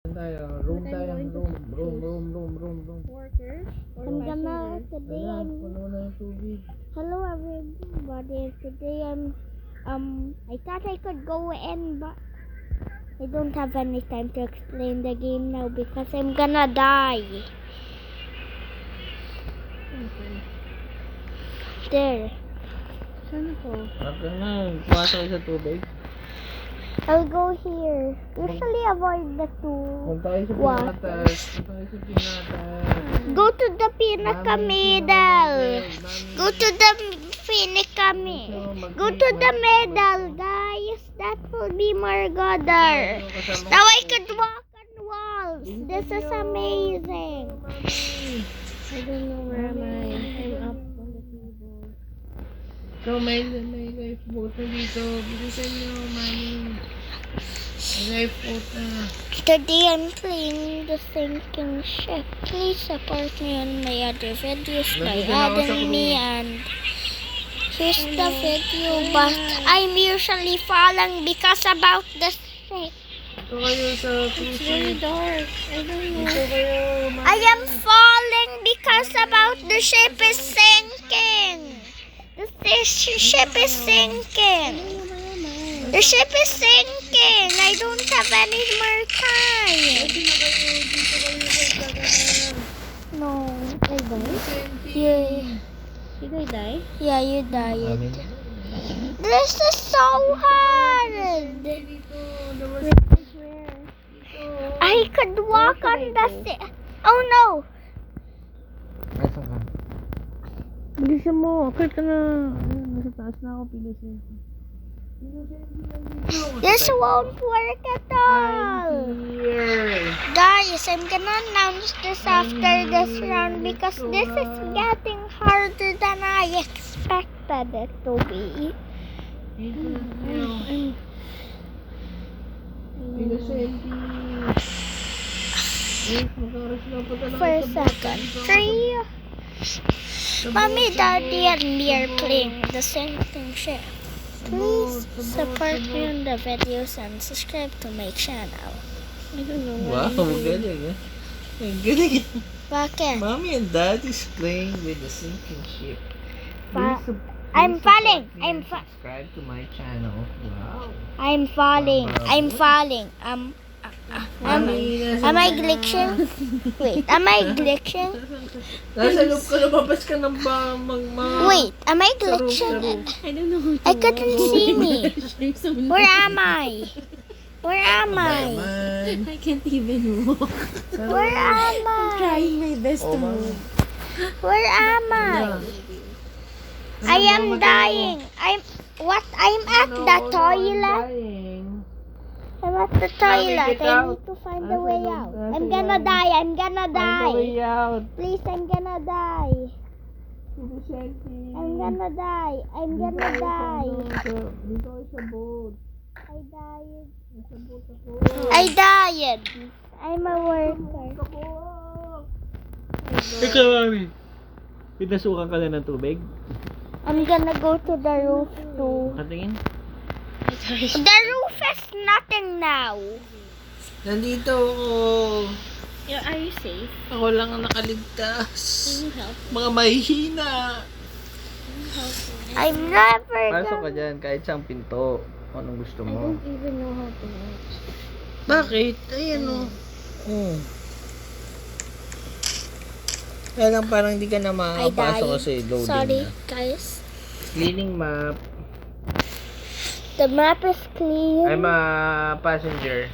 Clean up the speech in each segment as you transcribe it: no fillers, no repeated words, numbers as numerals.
Room tayo. Room. Worker or I'm my gonna favorite? today Ayan, I'm puno na yung tubig. hello everybody. Today I thought I could go in, but I don't have any time to explain the game now because I'm gonna die. Okay. There. Saan ako? Wag na, pumasok kayo sa tubig. I'll go here. Usually avoid the two. Punta kayo sa What? pinakatas. Go to the pinaka middle. Go to the pinaka middle. Go to the middle, guys. That will be more gooder. Now I could walk on walls. This is amazing. I don't know where am I. I'm up on the table. So may lifeboat na dito. Bilisan nyo, mami. May lifeboat na. Today I'm playing the sinking ship. Please support me on my other videos by adding me, and here's the video. But I'm usually falling because about the ship. Ito kayo sa It's very dark. I don't know. Ito kayo, mami. I am falling because about the ship is sinking. The ship is sinking. The ship is sinking. I don't have any more time. No, I died. Did I die? Yeah, you died. Mami. This is so hard. I could walk on the Oh no. Asan ka? Bilisan mo. Akit ka na. Nasa taas na ako. Bilisan. This won't work at all. Here. Guys, I'm gonna announce this after this round because this is getting harder than I expected it to be. For a second. 3. Mommy, Daddy, and me are playing the sinking ship. Please support me on the videos and subscribe to my channel. I don't know. Wow, galing eh. Ang galing eh. Bakit? Mommy and Dad is playing with the sinking ship. I'm falling. Subscribe to my channel. Wow. I'm falling. I'm falling. Am I glitching? Wait, am I glitching? Nasa loob ka, lumabas ka ng Wait, am I glitching? I don't know how to I couldn't see me. walk. Where am I? Where am I? I can't even walk. Where am I? Trying my best to move. Where am I? I am dying. I'm at the toilet. I'm at the toilet. I need to find a way out. I'm gonna die. I'm gonna die. Please, I'm gonna die. I'm gonna die. I'm gonna die. Dito ay sa boat. I died. Nasa boat ako. I died. I'm a worker. Ikaw, Mami. Pinasukan ka na ng tubig? I'm gonna go to the roof too. Katingin? The roof is nothing now. Nandito ako. Are you safe? Ako lang ang nakaligtas. Can you help? Mga mahihina. I'm never Pasok ka gonna... dyan kahit saan pinto. Kung anong gusto I mo. don't even know how to watch. Bakit? Ayan o. Kaya lang parang hindi ka na I makakapasok died. kasi loading Sorry, na. guys. Cleaning map. The map is clear. I'm a passenger.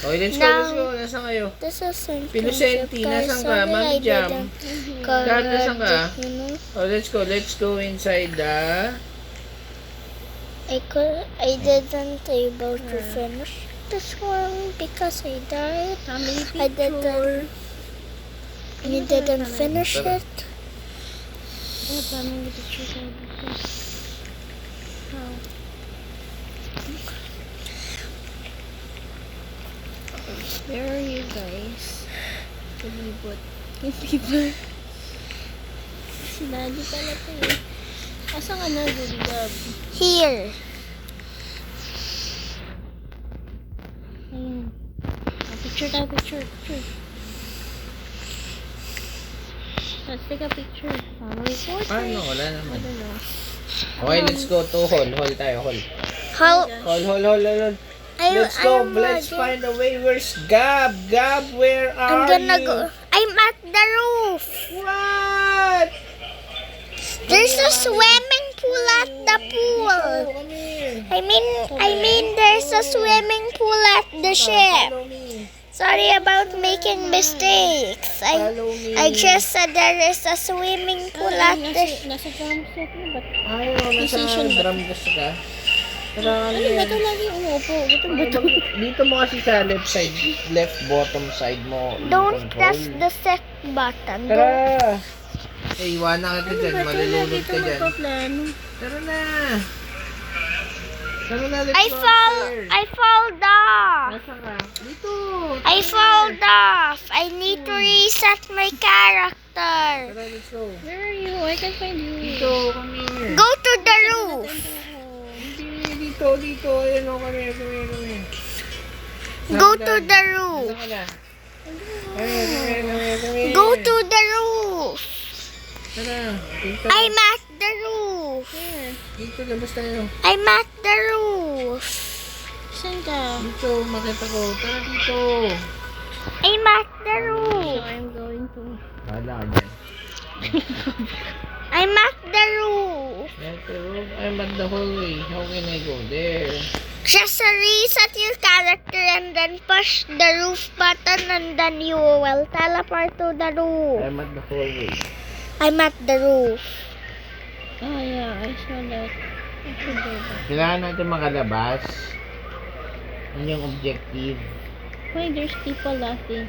Okay, let's go, Now- let's go. Nasaan kayo? This is sinking Pinosenti, ship, guys. nasan ka? Sorry, Mami I Jam. didn't Dad, nasan ka? you know. Oh, let's go. Let's go inside the... I didn't able to finish this one because I died. Family I didn't. You didn't finish Tara. it. Oh, family picture. How? Where are you guys? Palibot. Palibot. Si Daddy pala to eh. Asa ka na, Gab? Here. Ayun. Tapos Picture tayo, picture. Let's take a picture. Family portrait. Paano? Wala naman. I don't know. Okay, let's go to hall. Hall tayo, hall. How? Hall. Let's go. Let's find a way. Where's Gab? Gab, where are I'm gonna you? go. I'm at the roof. What? There's a swimming pool at the pool. Come here. I mean, there's a swimming pool at the ship. Follow me. Sorry about making mistakes. Follow me. I just said there is a swimming pool at the ship. Nasa drum set na ba? Ayaw, nasa Decision ba? drum gusto ka. Tara, Ano ba ito lagi umupo? Ito. Dito mo kasi sa left side, left bottom side mo. yung Don't control. press the set button. Don't. Tara! Eh, iwanan kita dyan. Ano ba ito lagi Malulunod ito ka dyan. magpaplano? Tara na! Tara na, let's I go fall off. Nasa ka? Dito! I fall off. I need to reset my character. Tara, let's go. Where are you? I can't find you. Dito, come here. Go to the roof. Hindi, dito. Ayan o, come here. Go to the roof. Saan ka na? Come here. Go to the roof. Tara, dito. I'm at the roof. Dito, labas tayo. I'm at the roof. Saan ka? Dito, makita ko. Tara dito. I'm at the So roof. I'm going to... Wala ka dyan. I'm at the roof. At the roof, I'm at the hallway. How can I go there? Just reset your character and then push the roof button and then you will teleport to the roof. I'm at the hallway. I'm at the roof. Oh yeah, I saw that. I should go back. Kailangan natin makalabas. Yun yung objective. Why there's people laughing?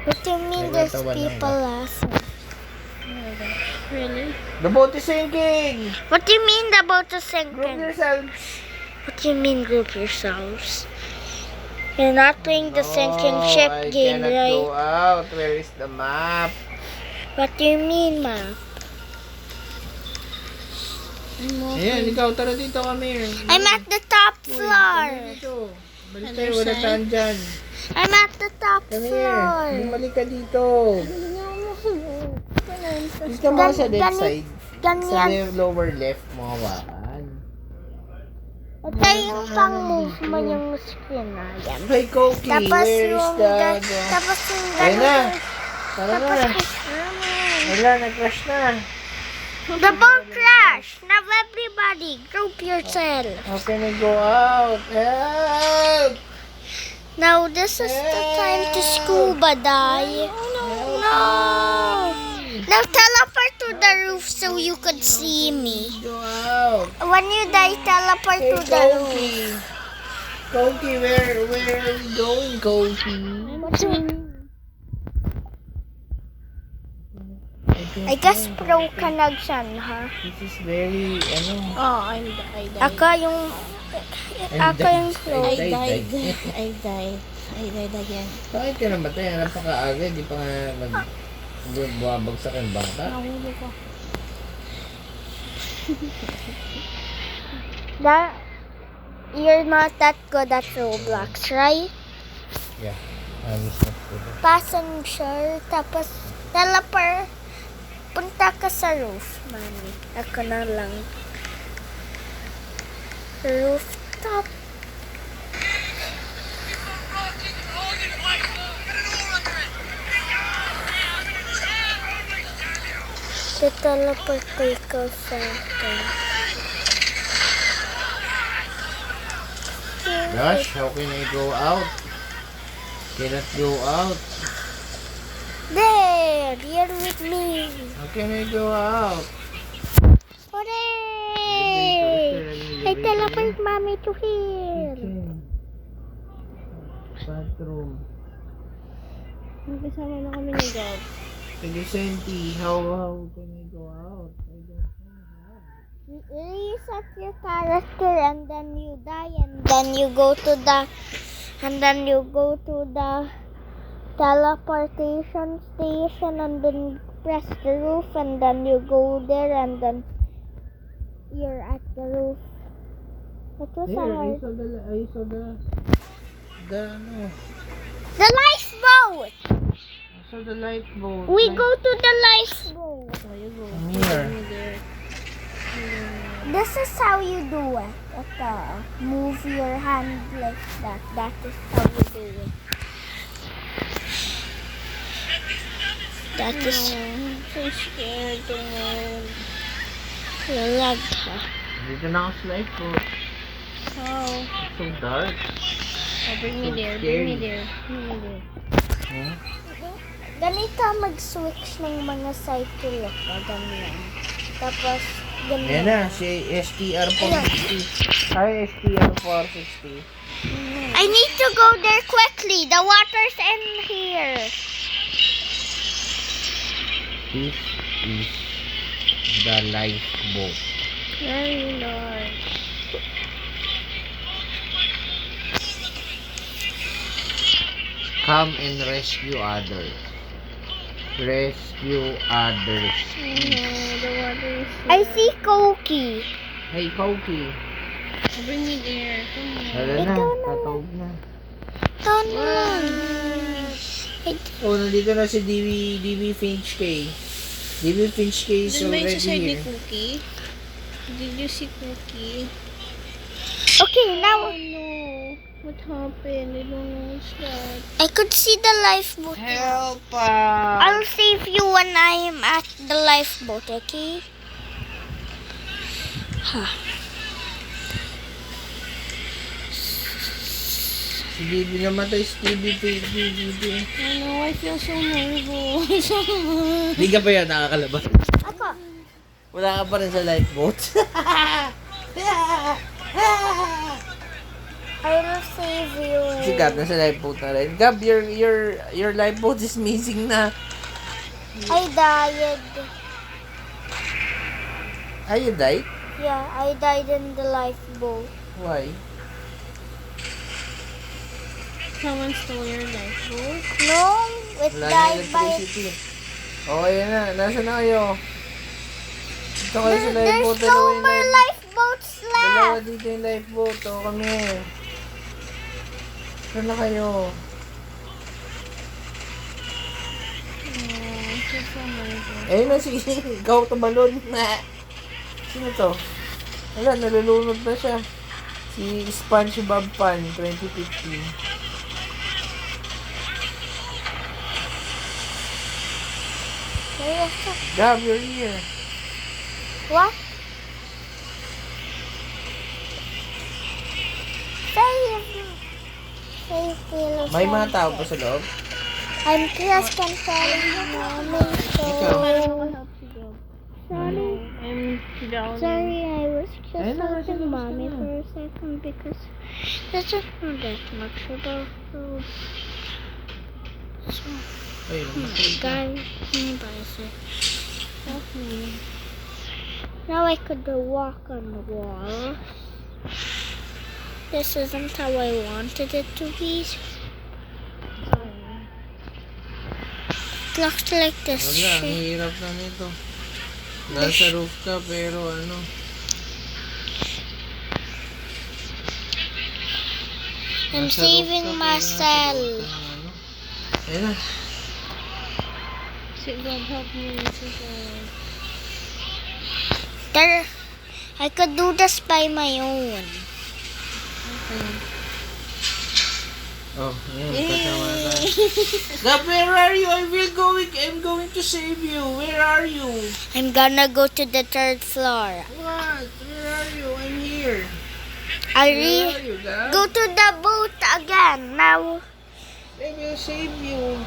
What do you mean there's people laughing? Oh my gosh. Really? The boat is sinking! What do you mean the boat is Group sinking? yourselves! What do you mean group yourselves? You're not playing the sinking ship I game, cannot right? go out. Where is the map? What do you mean, ma? Ayan, ikaw, tara dito kami. I'm at the top Uy, floor. kami dito. Balik Other tayo, wala side? saan dyan. I'm at the top Come here. floor. Bumalik ka dito. Dito mo sa left side. Sa Ganyan. lower left mo hawakan. Ito yung pang-move mo yung screen na yan. Hey, Koki, Tapos where's yung, the... tapos yung Ayun na. ganun. Tara Tapos na. yung, Wala, nag-crash na. the boat crash. Now everybody, group yourself. How can I go out? Help! Now this is the time to scuba dive. No. Now teleport to the roof so you could see me. Go out. When you die, teleport Hey, to the roof. Koki. Koki, where are you going, Koki? I guess pro ka na dyan, ha? This is very, Oh, I died. Ako yung pro. I died. I died again. Bakit ka namatay? Hanap pa kaaga, di pa nga bumabagsak yung bangka. Nahulog ko. You're not that good at Roblox, right? Yeah, I'm not good. Passenger, tapos teleport. Punta ka sa roof, mami. Ako na lang. Rooftop. Teleport ko ikaw sa akin. Gosh, how can I go out? Cannot go out. There! You're with me. How can I go out? Hooray! I teleport mommy to here. Kitchen. Bathroom. Magkasama na kami ni God. Vicente, how can I go out? I don't know how. Reset your character and then you die and then you go to the teleportation station and then press the roof and then you go there and then you're at the roof. It was There, hard. I saw the The So the lifeboat. We go to the lifeboat. Oh, you go. I'm here. Go there. This is how you do it. Move your hand like that. That is how you do it. That is I'm so scared. lag, huh? Dito na ako sa lifeboat. How? It's so dark. Oh, bring me So there. scary. Bring me there. Bring me there. Huh? Ganito mag-switch ng mga cycle ako. Ganyan. Tapos, Ayan ganyan. na, si STR460. Hi, STR460. I need to go there quickly. The water's in here. This is the lifeboat. Very large. Come and rescue others. Rescue others. The water is so I see Koki. Hey, Koki. Oh, bring me there. Come on. Hala na, Ikaw na. tatawag na. Ikaw naman. Oh, nandito na si DB Finch K. DB Finch K is Did may already side ni here. Cookie? Did you see Cookie? Okay, now Oh no. What happened? I don't know what's that. I could see the lifeboat. Help! I'll save you when I am at the lifeboat, okay? Si DB namatay, si DB. I know, I feel so nervous. Hindi ka pa yan nakakalabas. Ako. Wala ka pa rin sa lifeboat. I will save you. Si Gab nasa lifeboat na rin. Gab, your lifeboat is missing na. I died. Are you died? Yeah, I died in the lifeboat. Why? Someone stole your lifeboat? No, it Wala na died by... electricity. Okay na. Nasaan na kayo? Dito kayo sa There's lifeboat. no Dalawa more yun. lifeboats Dalawa left. dito yung lifeboat. O kami. Saan na kayo? Oh, I'm so nervous. Ayun na si Ikaw tumalon na. Sino to? Wala, nalulunod na siya. Si SpongeBob Pan 2015. Gab, you're here. What? Save me. May mga tao pa sa loob? I'm just telling mommy Ikaw. so... Help si Gab. Sorry. I'm down. Sorry, I was just Ayun na, nasa helping labas mommy ka na. for a second because there's just not that much about food. So, Ayun. guys, help me. Now I could walk on the wall. This isn't how I wanted it to be. It looks like this Wala, ang shape. hirap na nito. Nasa roof ka pero ano. I'm Nasa saving roof ka, pero nasa myself. loob ka ng ano. Ayun na. Si Gab, help me. Si Gab. There, I could do this by my own. Oh, ayan. Kasama na tayo. Gab, where are you? I'm going to save you. Where are you? I'm gonna go to the third floor. What? Where are you? I'm here. I Where are you, Gab? go to the boat again. Now, Baby, I'll save you.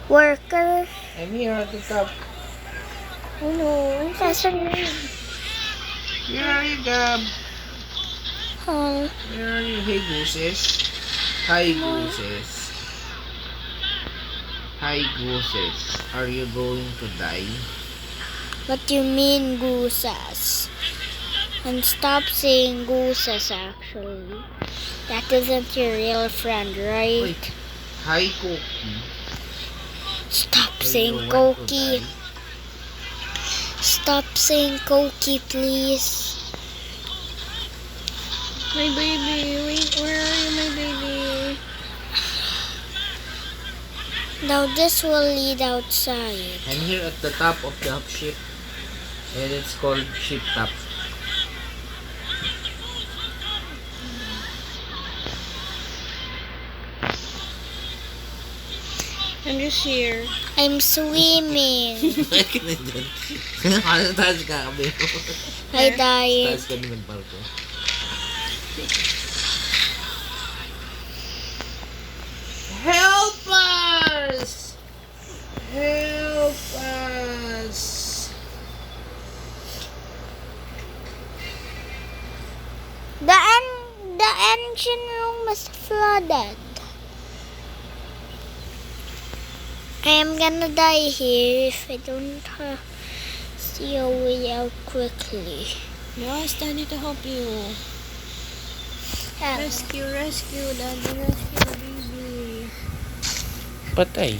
worker. I'm here at the top. Oh no, Where are you, Gab? Oh, Where are you? Hey, gooses. Hi, gooses. Hi, gooses. Are you going to die? what do you mean, gooses? And stop saying gooses, actually. That isn't your real friend, right? Wait. Hi, Cookie. Stop Do you saying want to Koki. die? Stop saying Koki, please. My baby. Wait, where are you, my baby? Now this will lead outside. I'm here at the top of the ship. And it's called ship top. I'm just here. I'm swimming. Ano taas ka kami? I died. Taas kami ng parko. Help us! Help us! The engine room is flooded. I am gonna die here if I don't see a way out quickly. Yes, Daddy to help you. Yeah. Rescue, Daddy, rescue, baby. Patay.